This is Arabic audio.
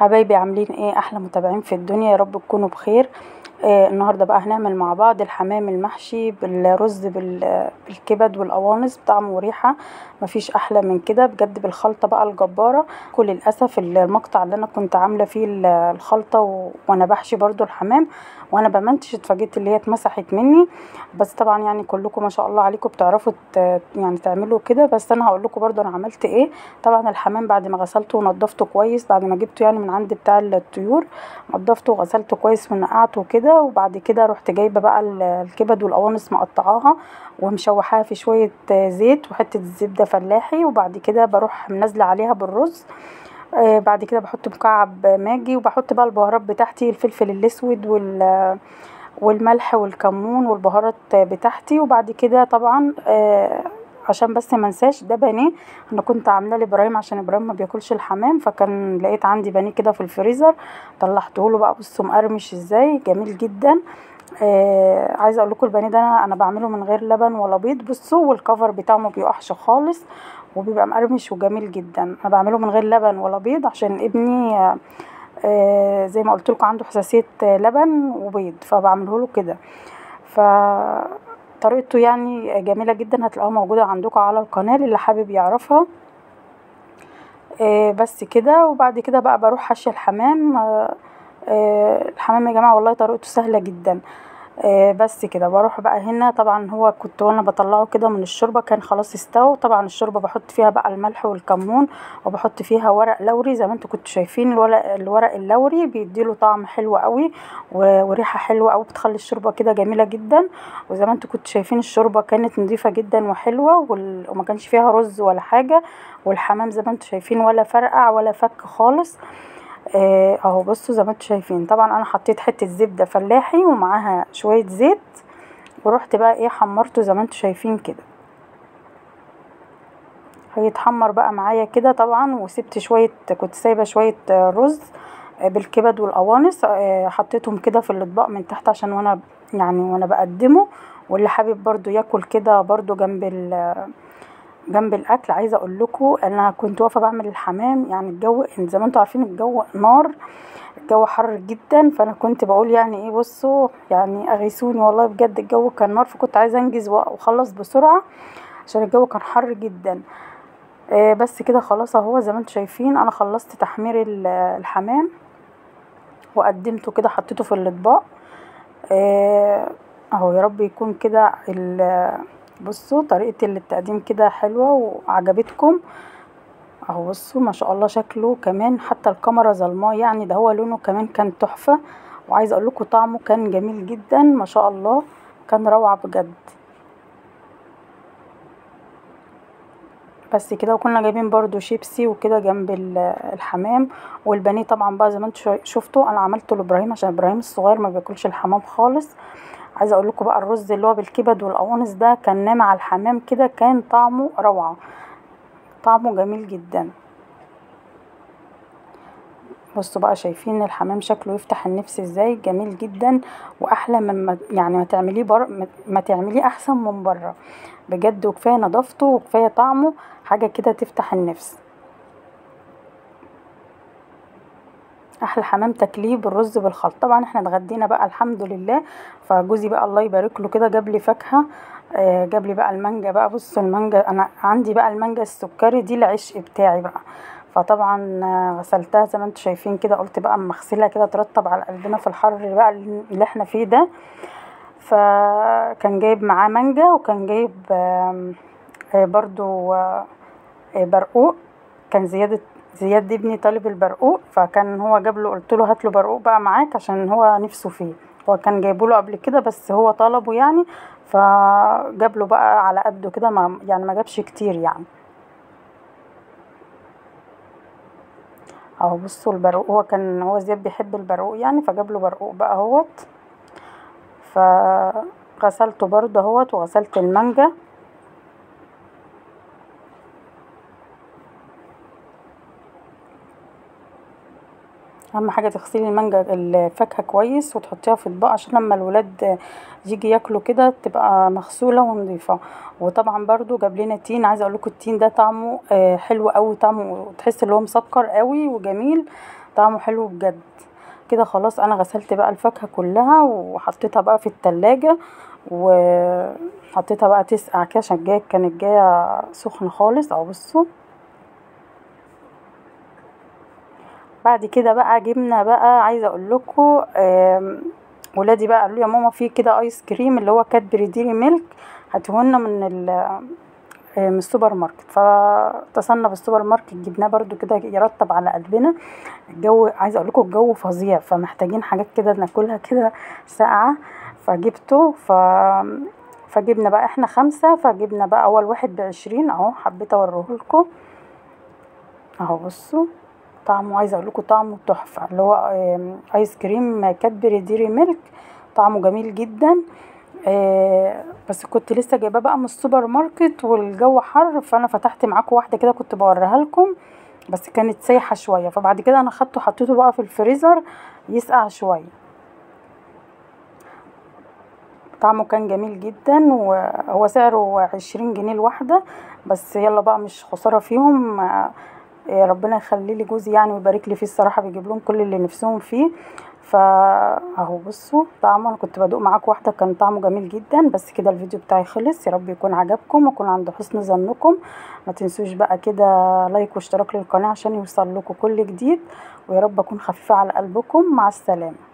حبايبي عاملين ايه؟ احلى متابعين في الدنيا، يا رب تكونوا بخير. النهارده بقى هنعمل مع بعض الحمام المحشي بالرز بالكبد والقوانص، بطعم وريحه مفيش احلى من كده بجد، بالخلطه بقى الجباره. للاسف المقطع اللي انا كنت عامله فيه الخلطه وانا بحشي برضو الحمام وانا بمنتج اتفاجئت اللي هي اتمسحت مني. بس طبعا يعني كلكم ما شاء الله عليكم بتعرفوا يعني تعملوا كده، بس انا هقول لكم برضو انا عملت ايه. طبعا الحمام بعد ما غسلته ونضفته كويس، بعد ما جبته يعني من عند بتاع الطيور، نضفته وغسلته كويس ونقعته كده، وبعد كده رحت جايبه بقى الكبد والقوانص مقطعاها ومشوحاها في شويه زيت وحته زبده فلاحي، وبعد كده بروح منزله عليها بالرز. بعد كده بحط مكعب ماجي، وبحط بقى البهارات بتاعتي، الفلفل الاسود والملح والكمون والبهارات بتاعتي. وبعد كده طبعا عشان بس ما انساش، ده بانيه انا كنت عاملاه لابراهيم عشان ابراهيم ما بياكلش الحمام، فكان لقيت عندي بانيه كده في الفريزر، طلعته له بقى. بصوا مقرمش ازاي، جميل جدا. عايزه اقول لكم البانيه ده انا بعمله من غير لبن ولا بيض. بصوا، والكفر بتاعه ما بيقعش خالص وبيبقى مقرمش وجميل جدا. انا بعمله من غير لبن ولا بيض عشان ابني زي ما قلت لكم عنده حساسيه لبن وبيض، فبعمله له كده. ف طريقته يعني جميلة جدا، هتلاقوها موجودة عندكم على القناة اللي حابب يعرفها. بس كده. وبعد كده بقى بروح حشي الحمام. الحمام يا جماعة والله طريقته سهلة جدا. بس كده بروح بقى هنا. طبعا هو كنت وانا بطلعه كده من الشوربه كان خلاص استوى. طبعا الشوربه بحط فيها بقى الملح والكمون، وبحط فيها ورق لوري زي ما انتوا كنتوا شايفين. الورق اللوري بيديله طعم حلو قوي وريحه حلوه قوي، بتخلي الشوربه كده جميله جدا. وزي ما انتوا كنتوا شايفين الشوربه كانت نظيفه جدا وحلوه وما كانش فيها رز ولا حاجه. والحمام زي ما انتوا شايفين ولا فرقع ولا فك خالص. اهو بصوا زي ما انتوا شايفين. طبعا انا حطيت حته زبده فلاحي ومعاها شويه زيت، ورحت بقى ايه حمرته زي ما انتوا شايفين كده. هيتحمر بقى معايا كده طبعا. وسبت شويه، كنت سايبه شويه رز بالكبد والقوانص، حطيتهم كده في الاطباق من تحت عشان وانا بقدمه. واللي حابب برضو ياكل كده برضو جنب الاكل. عايزه اقول لكم انا كنت واقفه بعمل الحمام، يعني الجو زي ما انتوا عارفين الجو نار، الجو حر جدا. فانا كنت بقول يعني ايه، بصوا يعني اغيثوني والله بجد الجو كان نار، فكنت عايزه انجز واخلص بسرعه عشان الجو كان حر جدا. بس كده خلاص اهو زي ما انتوا شايفين انا خلصت تحمير الحمام وقدمته كده، حطيته في الاطباق. اهو يا رب يكون كده بصوا طريقه التقديم كده حلوه وعجبتكم. اهو بصوا ما شاء الله شكله كمان، حتى الكاميرا ظلماه يعني، ده هو لونه كمان كان تحفة. وعايزه اقول لكم طعمه كان جميل جدا ما شاء الله، كان روعة بجد. بس كده. وكنا جايبين برضو شيبسي وكده جنب الحمام. والبانيه طبعا بقى زي ما انتوا شفتوا انا عملته لابراهيم عشان ابراهيم الصغير ما بياكلش الحمام خالص. عايزه اقول لكم بقى الرز اللي هو بالكبد والقوانص ده كان نام على الحمام كده، كان طعمه روعة، طعمه جميل جدا. بصوا بقى شايفين الحمام شكله يفتح النفس ازاي، جميل جدا. واحلى من يعني ما تعمليه ما تعمليه احسن من بره بجد. وكفايه نظافته وكفايه طعمه، حاجه كده تفتح النفس. احلى حمام تاكليه بالرز بالخلط. طبعا احنا اتغدينا بقى الحمد لله. فجوزي بقى الله يبارك له كده جاب لي فاكهه، جاب لي بقى المانجا. بقى بصوا المانجا، انا عندي بقى المانجا السكري دي العشق بتاعي بقى. فطبعا غسلتها زي ما انتم شايفين كده، قلت بقى اما اغسلها كده ترطب على قلبنا في الحر بقى اللي احنا فيه ده. فكان جايب معاه مانجا، وكان جايب برضو برقوق. كان زياد ابني طالب البرقوق، فكان هو جاب له، قلت له هات له برقوق بقى معاك عشان هو نفسه فيه. هو كان جايبه له قبل كده بس هو طلبه يعني، فجاب له بقى على قده كده، ما جابش كتير يعني. اهو بصوا البرقوق، هو زياد بيحب البرقوق يعني، فجاب له برقوق بقى اهوت. فغسلته برضه اهوت، وغسلت المانجا. اهم حاجه تغسلي المانجا الفاكهه كويس وتحطيها في اطباق عشان لما الولاد يجي ياكلوا كده تبقى مغسوله ونظيفه. وطبعا برضو جاب لنا تين. عايزه اقول لكم التين ده طعمه حلو قوي، طعمه تحس ان هو مسكر قوي وجميل. طعمه حلو بجد. كده خلاص انا غسلت بقى الفاكهه كلها وحطيتها بقى في التلاجة، وحطيتها بقى تسقع كده عشان كانت جايه سخنه خالص اهو بصوا. بعد كده بقى جبنا بقى، عايزه اقول لكم ولادي بقى قالوا لي يا ماما في كده ايس كريم اللي هو كادبري ديري ميلك هاتهولنا من السوبر ماركت. فاتصلنا بالسوبر ماركت جبناه برضو كده يرطب على قلبنا. الجو عايزه اقول لكم الجو فظيع، فمحتاجين حاجات كده ناكلها كده ساقعه. فجبته فجبنا بقى احنا 5، فجبنا بقى اول واحد ب20 اهو، حبيت اوريهولكم اهو بصوا. طعمه عايزه اقول لكم طعمه تحفه، اللي هو ايس كريم كادبري ديري ميلك، طعمه جميل جدا. بس كنت لسه جايباه بقى من السوبر ماركت والجو حر، فانا فتحت معاكم واحده كده كنت بوريها لكم، بس كانت سايحه شويه. فبعد كده انا خدته حطيته بقى في الفريزر يسقع شويه. طعمه كان جميل جدا، وهو سعره 20 جنيه الواحده. بس يلا بقى مش خساره فيهم. ربنا يخلي لي جوزي يعني ويبارك لي فيه، الصراحه بيجيب لهم كل اللي نفسهم فيه. اهو بصوا طعمه، انا كنت بدوق معاكم واحده كان طعمه جميل جدا. بس كده الفيديو بتاعي خلص، يا رب يكون عجبكم ويكون عند حسن ظنكم. ما تنسوش بقى كده لايك واشتراك للقناه عشان يوصل لكم كل جديد، ويا رب اكون خفيفه على قلبكم. مع السلامه.